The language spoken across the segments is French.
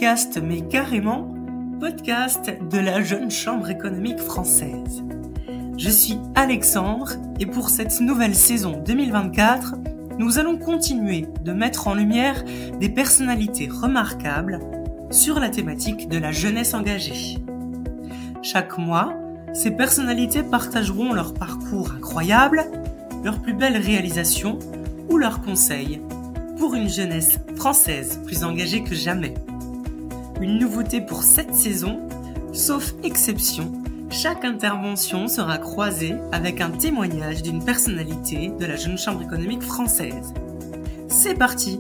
podcast, mais carrément podcast de la Jeune Chambre économique française. Je suis Alexandre et pour cette nouvelle saison 2024, nous allons continuer de mettre en lumière des personnalités remarquables sur la thématique de la jeunesse engagée. Chaque mois, ces personnalités partageront leur parcours incroyable, leurs plus belles réalisations ou leurs conseils pour une jeunesse française plus engagée que jamais. Une nouveauté pour cette saison, sauf exception, chaque intervention sera croisée avec un témoignage d'une personnalité de la Jeune Chambre économique française. C'est parti!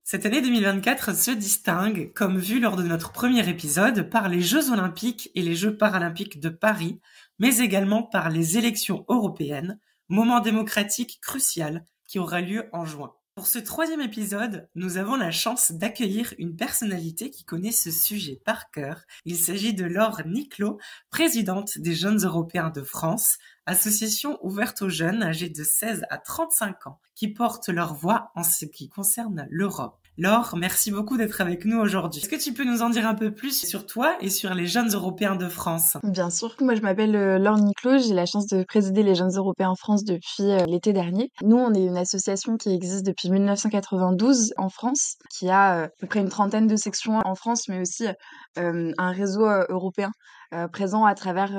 Cette année 2024 se distingue, comme vu lors de notre premier épisode, par les Jeux Olympiques et les Jeux Paralympiques de Paris, mais également par les élections européennes, moment démocratique crucial qui aura lieu en juin. Pour ce troisième épisode, nous avons la chance d'accueillir une personnalité qui connaît ce sujet par cœur. Il s'agit de Laure Niclot, présidente des Jeunes Européens de France, association ouverte aux jeunes âgés de 16 à 35 ans, qui portent leur voix en ce qui concerne l'Europe. Laure, merci beaucoup d'être avec nous aujourd'hui. Est-ce que tu peux nous en dire un peu plus sur toi et sur les Jeunes Européens de France ? Bien sûr, moi je m'appelle Laure Niclot, j'ai la chance de présider les Jeunes Européens en France depuis l'été dernier. Nous, on est une association qui existe depuis 1992 en France, qui a à peu près une trentaine de sections en France, mais aussi un réseau européen présent à travers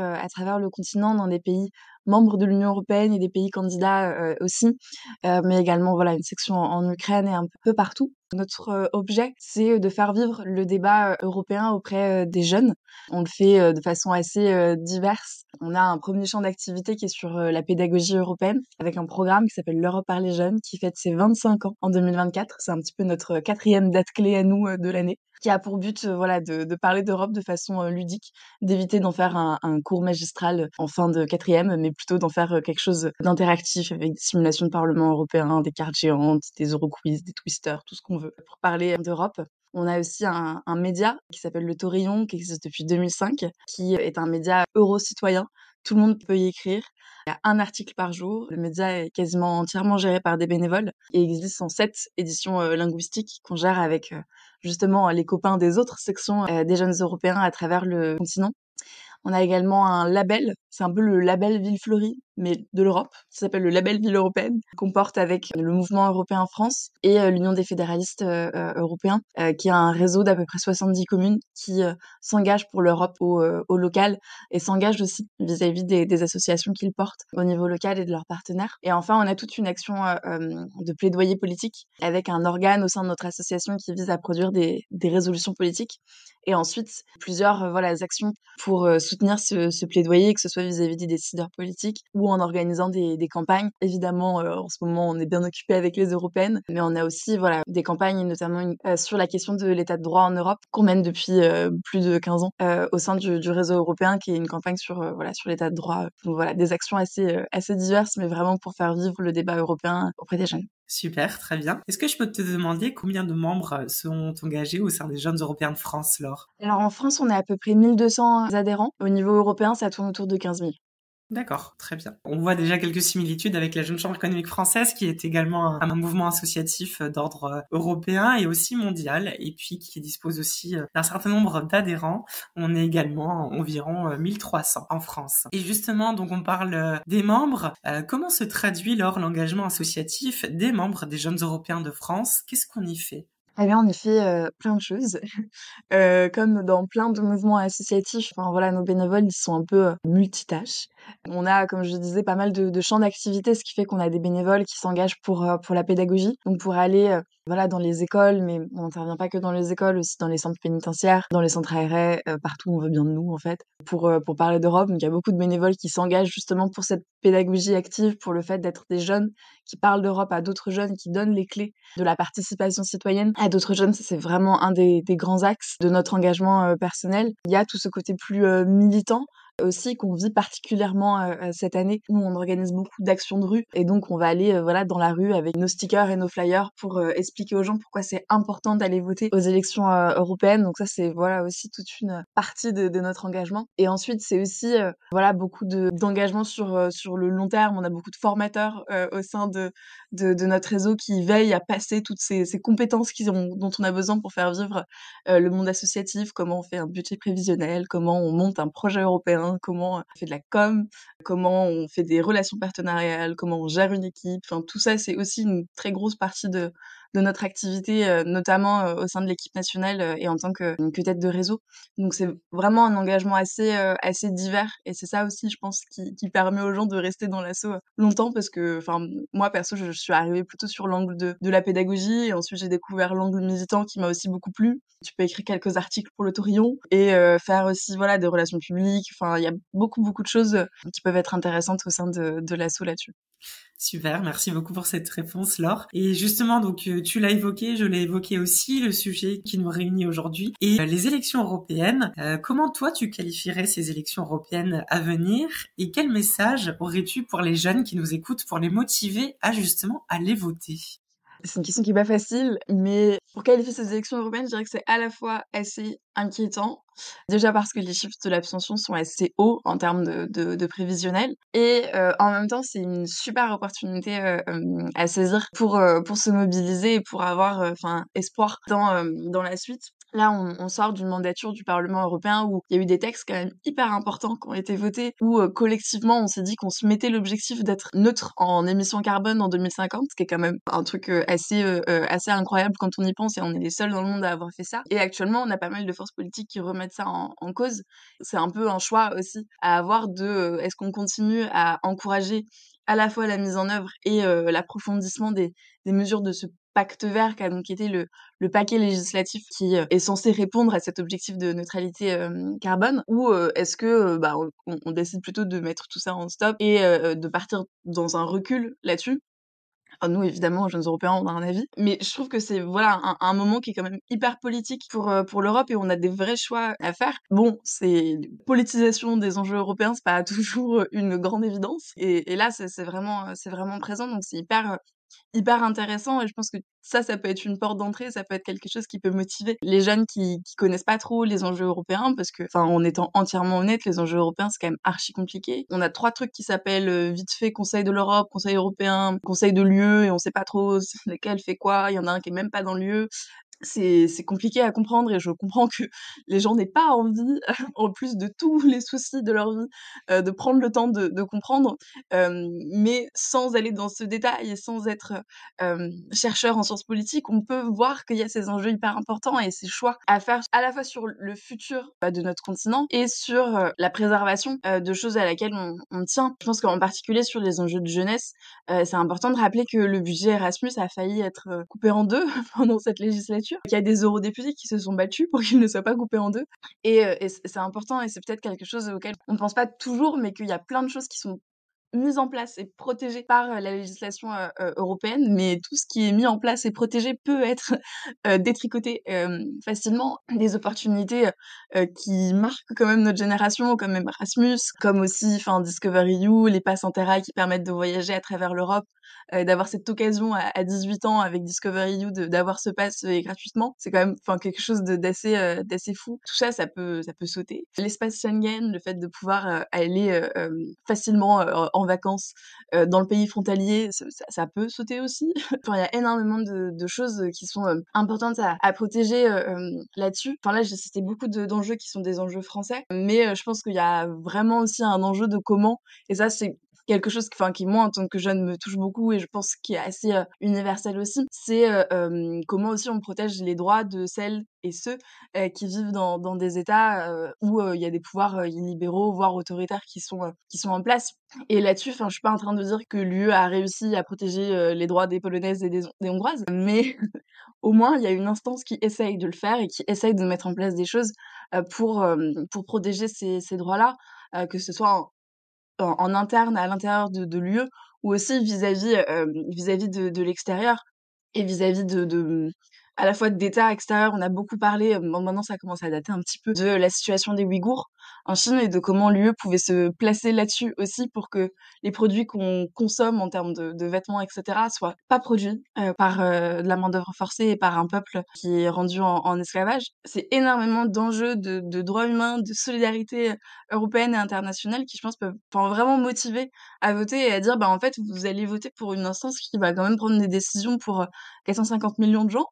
le continent dans des pays membres de l'Union européenne et des pays candidats aussi, mais également voilà une section en Ukraine et un peu partout. Notre objet, c'est de faire vivre le débat européen auprès des jeunes. On le fait de façon assez diverse. On a un premier champ d'activité qui est sur la pédagogie européenne, avec un programme qui s'appelle l'Europe par les jeunes, qui fête ses 25 ans en 2024. C'est un petit peu notre quatrième date clé à nous de l'année, qui a pour but voilà de parler d'Europe de façon ludique, d'éviter d'en faire un cours magistral en fin de quatrième, mais plutôt d'en faire quelque chose d'interactif avec des simulations de Parlement européen, des cartes géantes, des Euroquiz, des twisters, tout ce qu'on veut pour parler d'Europe. On a aussi un média qui s'appelle Le Taurillon, qui existe depuis 2005, qui est un média euro-citoyen. Tout le monde peut y écrire. Il y a un article par jour. Le média est quasiment entièrement géré par des bénévoles et existe en 7 éditions linguistiques qu'on gère avec justement les copains des autres sections des Jeunes Européens à travers le continent. On a également un label, c'est un peu le label Ville Fleurie, mais de l'Europe, qui s'appelle le label Ville Européenne, qu'on porte avec le Mouvement Européen France et l'Union des fédéralistes européens, qui a un réseau d'à peu près 70 communes qui s'engagent pour l'Europe au local et s'engagent aussi vis-à-vis des associations qu'ils portent au niveau local et de leurs partenaires. Et enfin, on a toute une action de plaidoyer politique avec un organe au sein de notre association qui vise à produire des résolutions politiques. Et ensuite, plusieurs actions pour soutenir ce plaidoyer, que ce soit vis-à-vis des décideurs politiques ou en organisant des campagnes. Évidemment, en ce moment, on est bien occupé avec les européennes, mais on a aussi des campagnes, notamment sur la question de l'état de droit en Europe, qu'on mène depuis plus de 15 ans au sein du réseau européen, qui est une campagne sur l'état de droit. Donc voilà, des actions assez diverses, mais vraiment pour faire vivre le débat européen auprès des jeunes. Super, très bien. Est-ce que je peux te demander combien de membres sont engagés au sein des Jeunes Européens de France, Laure ? Alors en France, on a à peu près 1200 adhérents. Au niveau européen, ça tourne autour de 15 000. D'accord, très bien. On voit déjà quelques similitudes avec la Jeune Chambre économique française, qui est également un mouvement associatif d'ordre européen et aussi mondial, et puis qui dispose aussi d'un certain nombre d'adhérents. On est également environ 1300 en France. Et justement, donc on parle des membres. Comment se traduit lors l'engagement associatif des membres des Jeunes Européens de France ? Qu'est-ce qu'on y fait ? Eh bien, on y fait plein de choses. Comme dans plein de mouvements associatifs, nos bénévoles, ils sont un peu multitâches. On a, comme je disais, pas mal de champs d'activité, ce qui fait qu'on a des bénévoles qui s'engagent pour la pédagogie, donc pour aller dans les écoles, mais on n'intervient pas que dans les écoles, aussi dans les centres pénitentiaires, dans les centres aérés, partout où on veut bien de nous, en fait, pour parler d'Europe. Donc il y a beaucoup de bénévoles qui s'engagent justement pour cette pédagogie active, pour le fait d'être des jeunes qui parlent d'Europe à d'autres jeunes, qui donnent les clés de la participation citoyenne à d'autres jeunes. Ça, c'est vraiment un des grands axes de notre engagement personnel. Il y a tout ce côté plus militant, aussi qu'on vit particulièrement cette année. Nous, on organise beaucoup d'actions de rue et donc on va aller voilà dans la rue avec nos stickers et nos flyers pour expliquer aux gens pourquoi c'est important d'aller voter aux élections européennes. Donc ça, c'est voilà aussi toute une partie de notre engagement. Et ensuite, c'est aussi voilà beaucoup d'engagement sur le long terme. On a beaucoup de formateurs au sein de notre réseau qui veillent à passer toutes ces compétences dont on a besoin pour faire vivre le monde associatif, comment on fait un budget prévisionnel, comment on monte un projet européen, comment on fait de la com, comment on fait des relations partenariales, comment on gère une équipe. Enfin, tout ça, c'est aussi une très grosse partie de notre activité, notamment au sein de l'équipe nationale et en tant que tête de réseau. Donc c'est vraiment un engagement assez divers et c'est ça aussi, je pense, qui permet aux gens de rester dans l'asso longtemps parce que, enfin, moi perso, je suis arrivée plutôt sur l'angle de la pédagogie et ensuite j'ai découvert l'angle militant qui m'a aussi beaucoup plu. Tu peux écrire quelques articles pour le Torillon et faire aussi voilà des relations publiques. Enfin, il y a beaucoup de choses qui peuvent être intéressantes au sein de l'asso là-dessus. Super, merci beaucoup pour cette réponse, Laure. Et justement, donc tu l'as évoqué, je l'ai évoqué aussi, le sujet qui nous réunit aujourd'hui et les élections européennes. Comment toi tu qualifierais ces élections européennes à venir et quel message aurais-tu pour les jeunes qui nous écoutent pour les motiver à justement aller voter? C'est une question qui est pas facile, mais pour qualifier ces élections européennes, je dirais que c'est à la fois assez inquiétant, déjà parce que les chiffres de l'abstention sont assez hauts en termes de prévisionnel, et en même temps, c'est une super opportunité à saisir pour se mobiliser et pour avoir enfin espoir dans la suite. Là, on sort d'une mandature du Parlement européen où il y a eu des textes quand même hyper importants qui ont été votés, où collectivement, on s'est dit qu'on se mettait l'objectif d'être neutre en émissions carbone en 2050, ce qui est quand même un truc assez incroyable quand on y pense, et on est les seuls dans le monde à avoir fait ça. Et actuellement, on a pas mal de forces politiques qui remettent ça en cause. C'est un peu un choix aussi à avoir est-ce qu'on continue à encourager à la fois la mise en œuvre et l'approfondissement des mesures de ce pacte vert qui a donc été le paquet législatif qui est censé répondre à cet objectif de neutralité carbone, ou est-ce que bah, on décide plutôt de mettre tout ça en stop et de partir dans un recul là-dessus. Enfin, nous, évidemment, jeunes Européens, on a un avis. Mais je trouve que c'est voilà un moment qui est quand même hyper politique pour l'Europe et on a des vrais choix à faire. Bon, c'est politisation des enjeux européens, c'est pas toujours une grande évidence. Et là, c'est vraiment présent, donc c'est hyper intéressant et je pense que ça peut être une porte d'entrée, ça peut être quelque chose qui peut motiver les jeunes qui connaissent pas trop les enjeux européens parce que, enfin, en étant entièrement honnête, les enjeux européens, c'est quand même archi compliqué. On a 3 trucs qui s'appellent vite fait Conseil de l'Europe, Conseil européen, Conseil de l'UE et on sait pas trop lequel fait quoi. Il y en a un qui est même pas dans l'UE. C'est compliqué à comprendre et je comprends que les gens n'aient pas envie, en plus de tous les soucis de leur vie, de prendre le temps de comprendre. Mais sans aller dans ce détail et sans être chercheur en sciences politiques, on peut voir qu'il y a ces enjeux hyper importants et ces choix à faire à la fois sur le futur de notre continent et sur la préservation de choses à laquelle on tient. Je pense qu'en particulier sur les enjeux de jeunesse, c'est important de rappeler que le budget Erasmus a failli être coupé en deux pendant cette législature, qu'il y a des eurodéputés qui se sont battus pour qu'il ne soit pas coupé en deux. Et c'est important et c'est peut-être quelque chose auquel on ne pense pas toujours, mais qu'il y a plein de choses qui sont mises en place et protégées par la législation européenne, mais tout ce qui est mis en place et protégé peut être détricoté facilement. Des opportunités qui marquent quand même notre génération, comme même Erasmus, comme aussi enfin Discovery les passes Interail qui permettent de voyager à travers l'Europe, d'avoir cette occasion à 18 ans avec Discovery You d'avoir ce pass gratuitement. C'est quand même enfin quelque chose d'assez fou. Tout ça, ça peut sauter. L'espace Schengen, le fait de pouvoir aller facilement en vacances dans le pays frontalier, ça peut sauter aussi. Enfin, il y a énormément de choses qui sont importantes à protéger là-dessus. Enfin là, j'ai cité beaucoup d'enjeux qui sont des enjeux français, mais je pense qu'il y a vraiment aussi un enjeu de comment, et ça c'est quelque chose enfin qui moi en tant que jeune me touche beaucoup et je pense qui est assez universel aussi, c'est comment aussi on protège les droits de celles et ceux qui vivent dans des États où il y a des pouvoirs illibéraux, voire autoritaires qui sont en place. Et là-dessus, enfin, je suis pas en train de dire que l'UE a réussi à protéger les droits des Polonaises et des Hongroises, mais au moins il y a une instance qui essaye de le faire et qui essaye de mettre en place des choses pour protéger ces droits-là, que ce soit en interne à l'intérieur de l'UE ou aussi vis-à-vis de l'extérieur et vis-à-vis à la fois d'État extérieur. On a beaucoup parlé, bon, maintenant ça commence à dater un petit peu, de la situation des Ouïghours en Chine et de comment l'UE pouvait se placer là-dessus aussi pour que les produits qu'on consomme en termes de vêtements, etc., soient pas produits par de la main-d'œuvre forcée et par un peuple qui est rendu en esclavage. C'est énormément d'enjeux de droits humains, de solidarité européenne et internationale qui, je pense, peuvent vraiment motiver à voter et à dire, bah, en fait, vous allez voter pour une instance qui va quand même prendre des décisions pour 450 millions de gens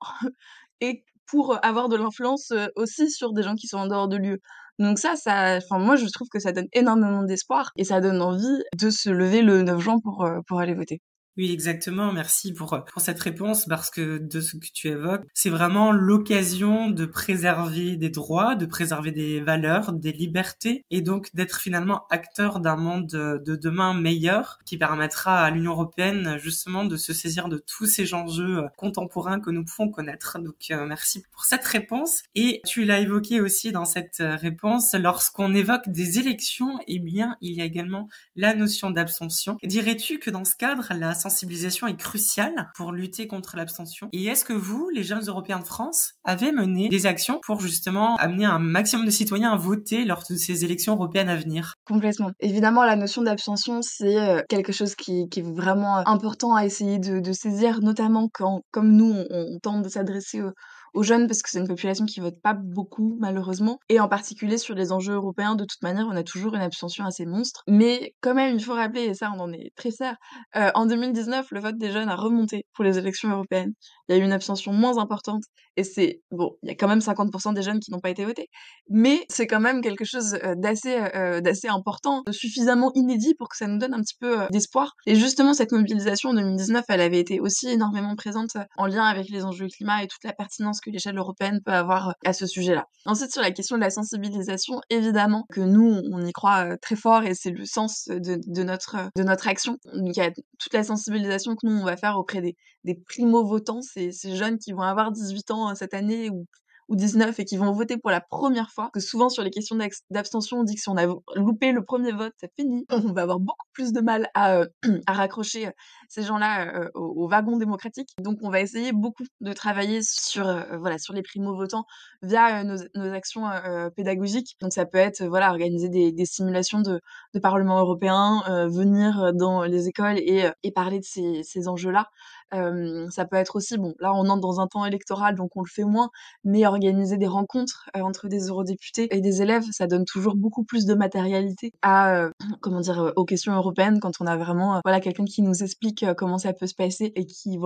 et pour avoir de l'influence aussi sur des gens qui sont en dehors de l'UE. Donc enfin, moi, je trouve que ça donne énormément d'espoir et ça donne envie de se lever le 9 juin pour aller voter. Oui, exactement. Merci pour cette réponse parce que de ce que tu évoques, c'est vraiment l'occasion de préserver des droits, de préserver des valeurs, des libertés et donc d'être finalement acteur d'un monde de demain meilleur qui permettra à l'Union européenne justement de se saisir de tous ces enjeux contemporains que nous pouvons connaître. Donc, merci pour cette réponse. Et tu l'as évoqué aussi dans cette réponse, lorsqu'on évoque des élections, eh bien, il y a également la notion d'abstention. Dirais-tu que dans ce cadre, la sensibilisation est cruciale pour lutter contre l'abstention? Et est-ce que vous, les jeunes européens de France, avez mené des actions pour justement amener un maximum de citoyens à voter lors de ces élections européennes à venir? Complètement. Évidemment, la notion d'abstention, c'est quelque chose qui est vraiment important à essayer de saisir, notamment quand, comme nous, on tente de s'adresser aux jeunes parce que c'est une population qui vote pas beaucoup, malheureusement. Et en particulier sur les enjeux européens, de toute manière, on a toujours une abstention assez monstre. Mais quand même, il faut rappeler, et ça, on en est très fiers, en 2019, le vote des jeunes a remonté pour les élections européennes. Il y a eu une abstention moins importante. Et bon, il y a quand même 50% des jeunes qui n'ont pas été votés. Mais c'est quand même quelque chose d'assez important, de suffisamment inédit pour que ça nous donne un petit peu d'espoir. Et justement, cette mobilisation en 2019, elle avait été aussi énormément présente en lien avec les enjeux climat et toute la pertinence que l'échelle européenne peut avoir à ce sujet-là. Ensuite, sur la question de la sensibilisation, évidemment que nous, on y croit très fort et c'est le sens de notre action. Donc, il y a toute la sensibilisation que nous, on va faire auprès des primo-votants, ces jeunes qui vont avoir 18 ans cette année ou 19 et qui vont voter pour la première fois. Que souvent sur les questions d'abstention, on dit que si on a loupé le premier vote, c'est fini. On va avoir beaucoup plus de mal à raccrocher ces gens-là au wagon démocratique. Donc on va essayer beaucoup de travailler sur les primo-votants via nos actions pédagogiques. Donc ça peut être organiser des simulations de Parlement européen, venir dans les écoles et parler de ces enjeux-là. Ça peut être aussi, bon, là on entre dans un temps électoral donc on le fait moins, mais organiser des rencontres entre des eurodéputés et des élèves, ça donne toujours beaucoup plus de matérialité à aux questions européennes quand on a vraiment quelqu'un qui nous explique comment ça peut se passer et qui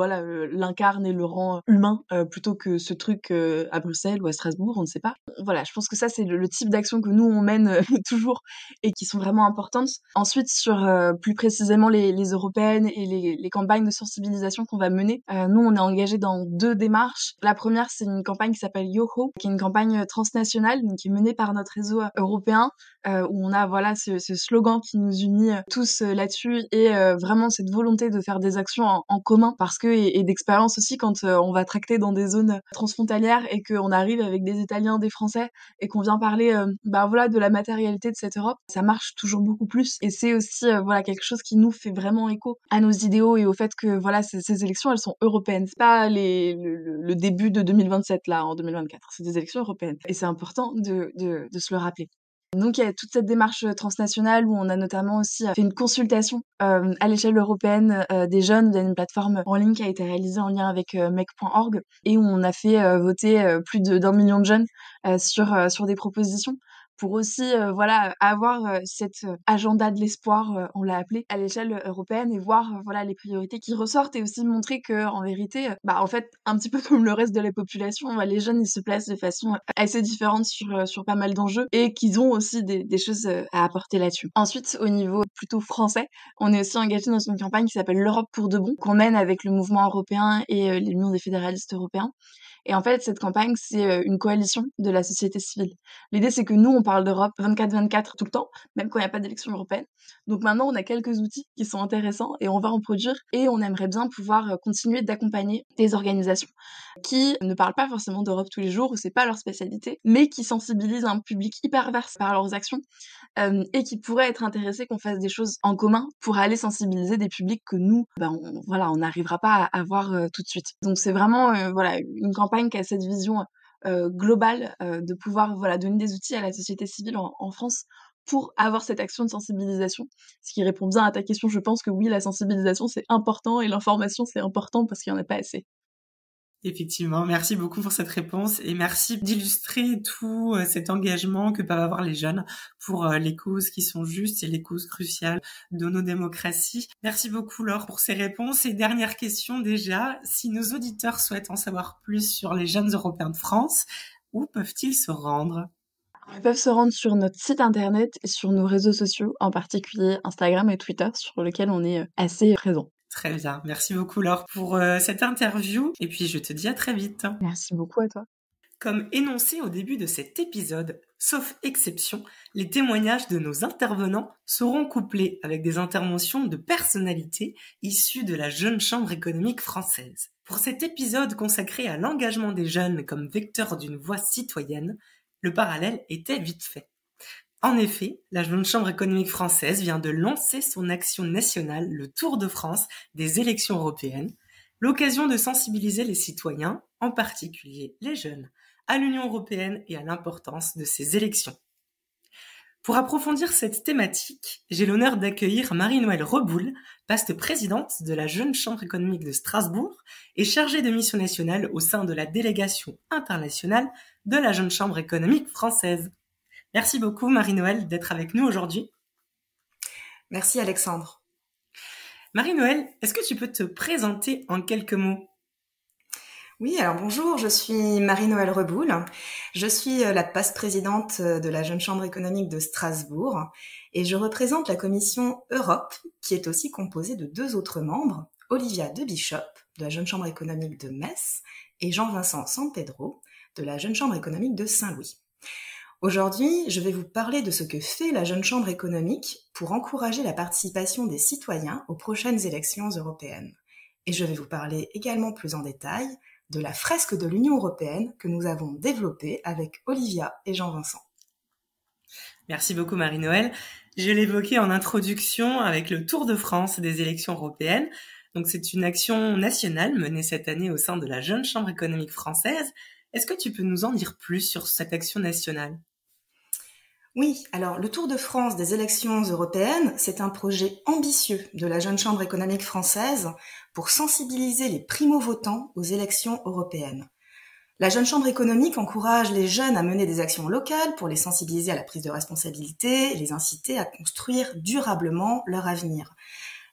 l'incarne et le rend humain plutôt que ce truc à Bruxelles ou à Strasbourg, on ne sait pas. Voilà, je pense que ça c'est le type d'action que nous on mène toujours et qui sont vraiment importantes. Ensuite sur plus précisément les européennes et les campagnes de sensibilisation qu'on va mener, nous on est engagés dans 2 démarches. La première c'est une campagne qui s'appelle YoHo, qui est une campagne transnationale, donc qui est menée par notre réseau européen, où on a ce slogan qui nous unit tous là-dessus et vraiment cette volonté de faire des actions en commun parce que et d'expérience aussi quand on va tracter dans des zones transfrontalières et qu'on arrive avec des Italiens, des Français et qu'on vient parler de la matérialité de cette Europe, ça marche toujours beaucoup plus et c'est aussi quelque chose qui nous fait vraiment écho à nos idéaux et au fait que ces élections elles sont européennes, c'est pas le début de 2027 là en 2024, c'est des élections européennes et c'est important de se le rappeler. Donc il y a toute cette démarche transnationale où on a notamment aussi fait une consultation à l'échelle européenne des jeunes via une plateforme en ligne qui a été réalisée en lien avec mec.org et où on a fait voter plus d'1 million de jeunes sur des propositions pour aussi avoir cet agenda de l'espoir, on l'a appelé, à l'échelle européenne et voir les priorités qui ressortent et aussi montrer que en vérité, en fait, un petit peu comme le reste de la population, les jeunes ils se placent de façon assez différente sur pas mal d'enjeux et qu'ils ont aussi des choses à apporter là-dessus. Ensuite, au niveau plutôt français, on est aussi engagé dans une campagne qui s'appelle l'Europe pour de bon, qu'on mène avec le mouvement européen et l'Union des fédéralistes européens. Et en fait, cette campagne, c'est une coalition de la société civile. L'idée, c'est que nous, on parle d'Europe 24/24 tout le temps, même quand il n'y a pas d'élection européenne. Donc maintenant, on a quelques outils qui sont intéressants et on va en produire et on aimerait bien pouvoir continuer d'accompagner des organisations qui ne parlent pas forcément d'Europe tous les jours, ou c'est pas leur spécialité, mais qui sensibilisent un public hyper vaste par leurs actions et qui pourraient être intéressés qu'on fasse des choses en commun pour aller sensibiliser des publics que nous, on n'arrivera pas à avoir tout de suite. Donc c'est vraiment une campagne campagne qui a cette vision globale de pouvoir donner des outils à la société civile en France pour avoir cette action de sensibilisation. Ce qui répond bien à ta question, je pense que oui, la sensibilisation, c'est important et l'information, c'est important parce qu'il n'y en a pas assez. Effectivement, merci beaucoup pour cette réponse et merci d'illustrer tout cet engagement que peuvent avoir les jeunes pour les causes qui sont justes et les causes cruciales de nos démocraties. Merci beaucoup Laure pour ces réponses. Et dernière question déjà, si nos auditeurs souhaitent en savoir plus sur les jeunes européens de France, où peuvent-ils se rendre ? Ils peuvent se rendre sur notre site internet et sur nos réseaux sociaux, en particulier Instagram et Twitter, sur lesquels on est assez présent. Très bien. Merci beaucoup Laure pour cette interview et puis je te dis à très vite. Merci beaucoup à toi. Comme énoncé au début de cet épisode, sauf exception, les témoignages de nos intervenants seront couplés avec des interventions de personnalités issues de la Jeune Chambre économique française. Pour cet épisode consacré à l'engagement des jeunes comme vecteur d'une voix citoyenne, le parallèle était vite fait. En effet, la Jeune Chambre économique française vient de lancer son action nationale, le Tour de France des élections européennes, l'occasion de sensibiliser les citoyens, en particulier les jeunes, à l'Union européenne et à l'importance de ces élections. Pour approfondir cette thématique, j'ai l'honneur d'accueillir Marie-Noëlle Reboul, vaste présidente de la Jeune Chambre économique de Strasbourg et chargée de mission nationale au sein de la délégation internationale de la Jeune Chambre économique française. Merci beaucoup Marie-Noëlle d'être avec nous aujourd'hui. Merci Alexandre. Marie-Noëlle, est-ce que tu peux te présenter en quelques mots ? Oui, alors bonjour, je suis Marie-Noëlle Reboul. Je suis la vice-présidente de la Jeune Chambre économique de Strasbourg et je représente la commission Europe qui est aussi composée de 2 autres membres, Olivia de Bishop de la Jeune Chambre économique de Metz et Jean-Vincent Sampedro de la Jeune Chambre économique de Saint-Louis. Aujourd'hui, je vais vous parler de ce que fait la Jeune Chambre économique pour encourager la participation des citoyens aux prochaines élections européennes. Et je vais vous parler également plus en détail de la fresque de l'Union européenne que nous avons développée avec Olivia et Jean-Vincent. Merci beaucoup Marie-Noëlle. Je l'évoquais en introduction avec le Tour de France des élections européennes. Donc c'est une action nationale menée cette année au sein de la Jeune Chambre économique française. Est-ce que tu peux nous en dire plus sur cette action nationale ? Oui, alors le Tour de France des élections européennes, c'est un projet ambitieux de la Jeune Chambre économique française pour sensibiliser les primo-votants aux élections européennes. La Jeune Chambre économique encourage les jeunes à mener des actions locales pour les sensibiliser à la prise de responsabilité et les inciter à construire durablement leur avenir.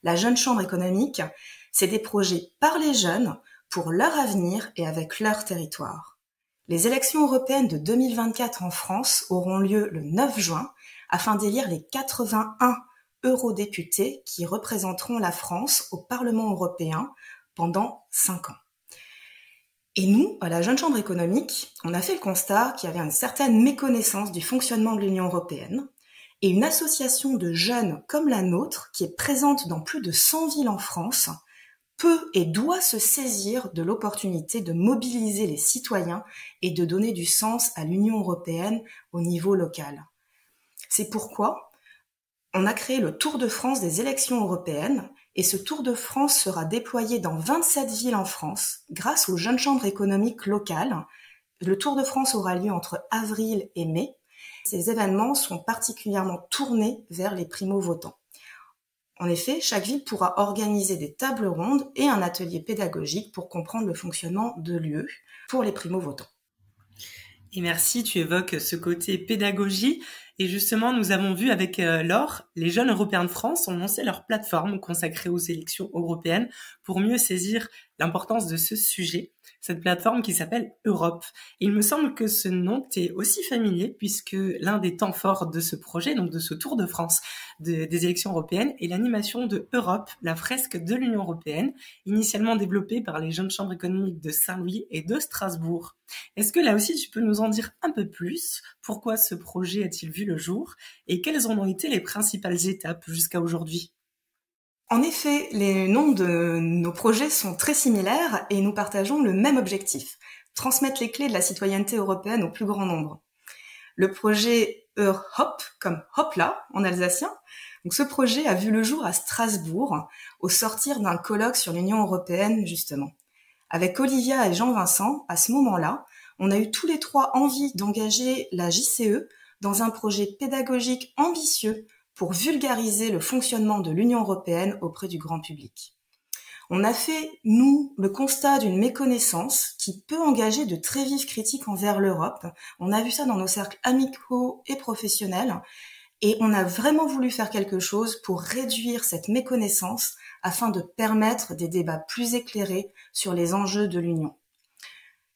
La Jeune Chambre économique, c'est des projets par les jeunes pour leur avenir et avec leur territoire. Les élections européennes de 2024 en France auront lieu le 9 juin afin d'élire les 81 eurodéputés qui représenteront la France au Parlement européen pendant 5 ans. Et nous, à la Jeune Chambre économique, on a fait le constat qu'il y avait une certaine méconnaissance du fonctionnement de l'Union européenne et une association de jeunes comme la nôtre, qui est présente dans plus de 100 villes en France, peut et doit se saisir de l'opportunité de mobiliser les citoyens et de donner du sens à l'Union européenne au niveau local. C'est pourquoi on a créé le Tour de France des élections européennes et ce Tour de France sera déployé dans 27 villes en France grâce aux jeunes chambres économiques locales. Le Tour de France aura lieu entre avril et mai. Ces événements sont particulièrement tournés vers les primo-votants. En effet, chaque ville pourra organiser des tables rondes et un atelier pédagogique pour comprendre le fonctionnement de l'UE pour les primo-votants. Et merci, tu évoques ce côté pédagogie. Et justement, nous avons vu avec Laure, les jeunes européens de France ont lancé leur plateforme consacrée aux élections européennes pour mieux saisir l'importance de ce sujet. Cette plateforme qui s'appelle Europe. Il me semble que ce nom t'est aussi familier puisque l'un des temps forts de ce projet, donc de ce Tour de France des élections européennes, est l'animation de Europe, la fresque de l'Union européenne, initialement développée par les jeunes chambres économiques de Saint-Louis et de Strasbourg. Est-ce que là aussi tu peux nous en dire un peu plus ? Pourquoi ce projet a-t-il vu le jour et quelles en ont été les principales étapes jusqu'à aujourd'hui ? En effet, les noms de nos projets sont très similaires et nous partageons le même objectif, transmettre les clés de la citoyenneté européenne au plus grand nombre. Le projet Eurhop, comme Hopla en alsacien, donc ce projet a vu le jour à Strasbourg, au sortir d'un colloque sur l'Union européenne justement. Avec Olivia et Jean-Vincent, à ce moment-là, on a eu tous les trois envie d'engager la JCE dans un projet pédagogique ambitieux pour vulgariser le fonctionnement de l'Union européenne auprès du grand public. On a fait, nous, le constat d'une méconnaissance qui peut engager de très vives critiques envers l'Europe. On a vu ça dans nos cercles amicaux et professionnels, et on a vraiment voulu faire quelque chose pour réduire cette méconnaissance afin de permettre des débats plus éclairés sur les enjeux de l'Union.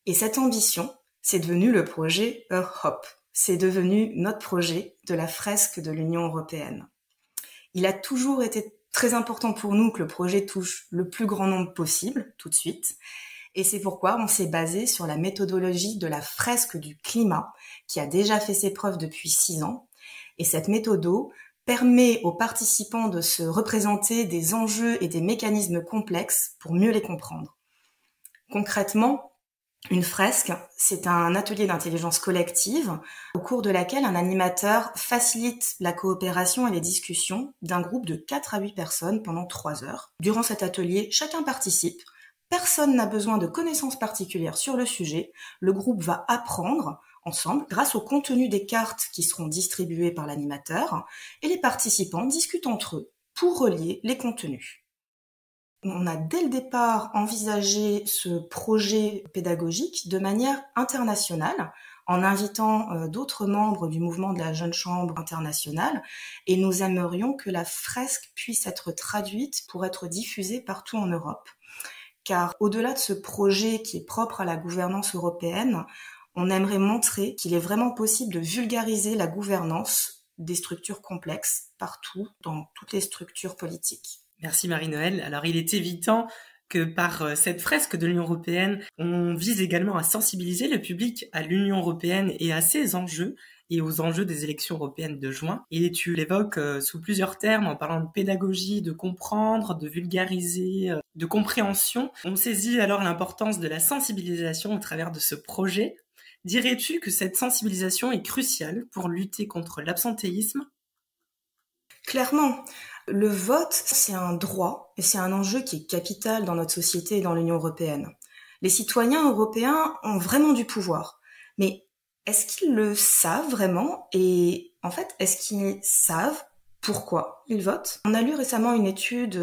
Et cette ambition, c'est devenu le projet Europe. C'est devenu notre projet de la fresque de l'Union européenne. Il a toujours été très important pour nous que le projet touche le plus grand nombre possible, tout de suite. Et c'est pourquoi on s'est basé sur la méthodologie de la fresque du climat, qui a déjà fait ses preuves depuis 6 ans. Et cette méthode permet aux participants de se représenter des enjeux et des mécanismes complexes pour mieux les comprendre. Concrètement, une fresque, c'est un atelier d'intelligence collective au cours de laquelle un animateur facilite la coopération et les discussions d'un groupe de 4 à 8 personnes pendant 3 heures. Durant cet atelier, chacun participe. Personne n'a besoin de connaissances particulières sur le sujet. Le groupe va apprendre ensemble grâce au contenu des cartes qui seront distribuées par l'animateur et les participants discutent entre eux pour relier les contenus. On a dès le départ envisagé ce projet pédagogique de manière internationale en invitant d'autres membres du mouvement de la Jeune Chambre internationale et nous aimerions que la fresque puisse être traduite pour être diffusée partout en Europe. Car au-delà de ce projet qui est propre à la gouvernance européenne, on aimerait montrer qu'il est vraiment possible de vulgariser la gouvernance des structures complexes partout, dans toutes les structures politiques. Merci Marie-Noëlle. Alors il est évident que par cette fresque de l'Union européenne, on vise également à sensibiliser le public à l'Union européenne et à ses enjeux et aux enjeux des élections européennes de juin. Et tu l'évoques sous plusieurs termes en parlant de pédagogie, de comprendre, de vulgariser, de compréhension. On saisit alors l'importance de la sensibilisation au travers de ce projet. Dirais-tu que cette sensibilisation est cruciale pour lutter contre l'absentéisme ? Clairement. Le vote, c'est un droit et c'est un enjeu qui est capital dans notre société et dans l'Union européenne. Les citoyens européens ont vraiment du pouvoir. Mais est-ce qu'ils le savent vraiment? Et en fait, est-ce qu'ils savent pourquoi ils votent? On a lu récemment une étude,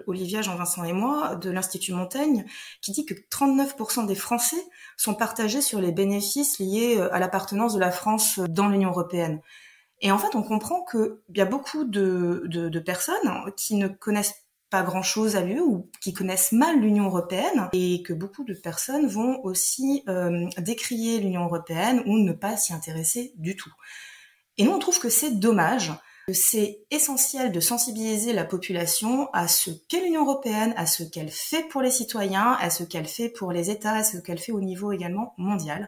Olivia, Jean-Vincent et moi, de l'Institut Montaigne, qui dit que 39% des Français sont partagés sur les bénéfices liés à l'appartenance de la France dans l'Union européenne. Et en fait, on comprend qu'il y a beaucoup de personnes qui ne connaissent pas grand-chose à l'UE ou qui connaissent mal l'Union européenne et que beaucoup de personnes vont aussi décrier l'Union européenne ou ne pas s'y intéresser du tout. Et nous, on trouve que c'est dommage. C'est essentiel de sensibiliser la population à ce qu'est l'Union européenne, à ce qu'elle fait pour les citoyens, à ce qu'elle fait pour les États, à ce qu'elle fait au niveau également mondial.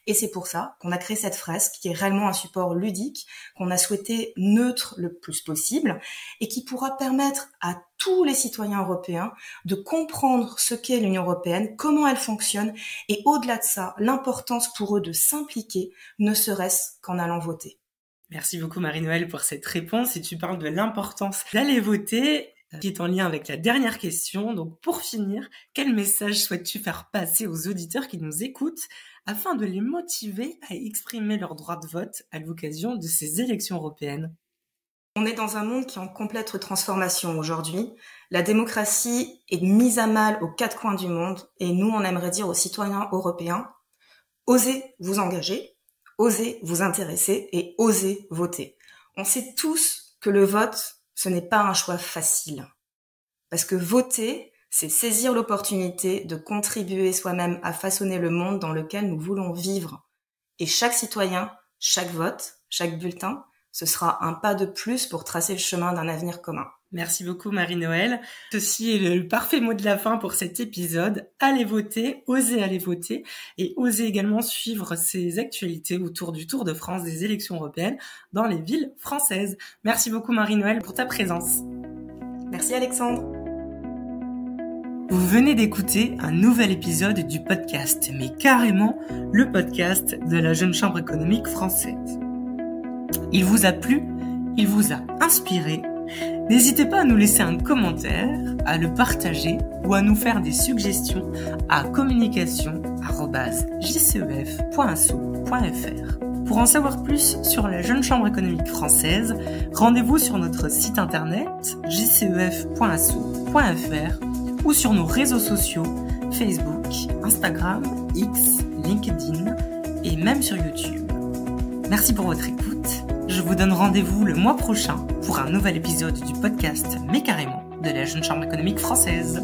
Et c'est pour ça qu'on a créé cette fresque qui est réellement un support ludique, qu'on a souhaité neutre le plus possible et qui pourra permettre à tous les citoyens européens de comprendre ce qu'est l'Union européenne, comment elle fonctionne et au-delà de ça, l'importance pour eux de s'impliquer, ne serait-ce qu'en allant voter. Merci beaucoup Marie-Noëlle pour cette réponse et tu parles de l'importance d'aller voter qui est en lien avec la dernière question. Donc pour finir, quel message souhaites-tu faire passer aux auditeurs qui nous écoutent afin de les motiver à exprimer leur droit de vote à l'occasion de ces élections européennes? On est dans un monde qui est en complète transformation aujourd'hui. La démocratie est mise à mal aux 4 coins du monde et nous, on aimerait dire aux citoyens européens, osez vous engager, osez vous intéresser et osez voter. On sait tous que le vote, ce n'est pas un choix facile. Parce que voter, c'est saisir l'opportunité de contribuer soi-même à façonner le monde dans lequel nous voulons vivre. Et chaque citoyen, chaque vote, chaque bulletin, ce sera un pas de plus pour tracer le chemin d'un avenir commun. Merci beaucoup Marie-Noëlle. Ceci est le parfait mot de la fin pour cet épisode. Allez voter, osez aller voter et osez également suivre ces actualités autour du Tour de France des élections européennes dans les villes françaises. Merci beaucoup Marie-Noëlle pour ta présence. Merci Alexandre. Vous venez d'écouter un nouvel épisode du podcast, mais carrément le podcast de la Jeune Chambre économique française. Il vous a plu, il vous a inspiré, N'hésitez pas à nous laisser un commentaire, à le partager ou à nous faire des suggestions à communication@jcef.asso.fr. Pour en savoir plus sur la Jeune Chambre économique française, rendez-vous sur notre site internet jcef.asso.fr ou sur nos réseaux sociaux Facebook, Instagram, X, LinkedIn et même sur YouTube. Merci pour votre écoute. Je vous donne rendez-vous le mois prochain pour un nouvel épisode du podcast Mais carrément de la Jeune Chambre économique française.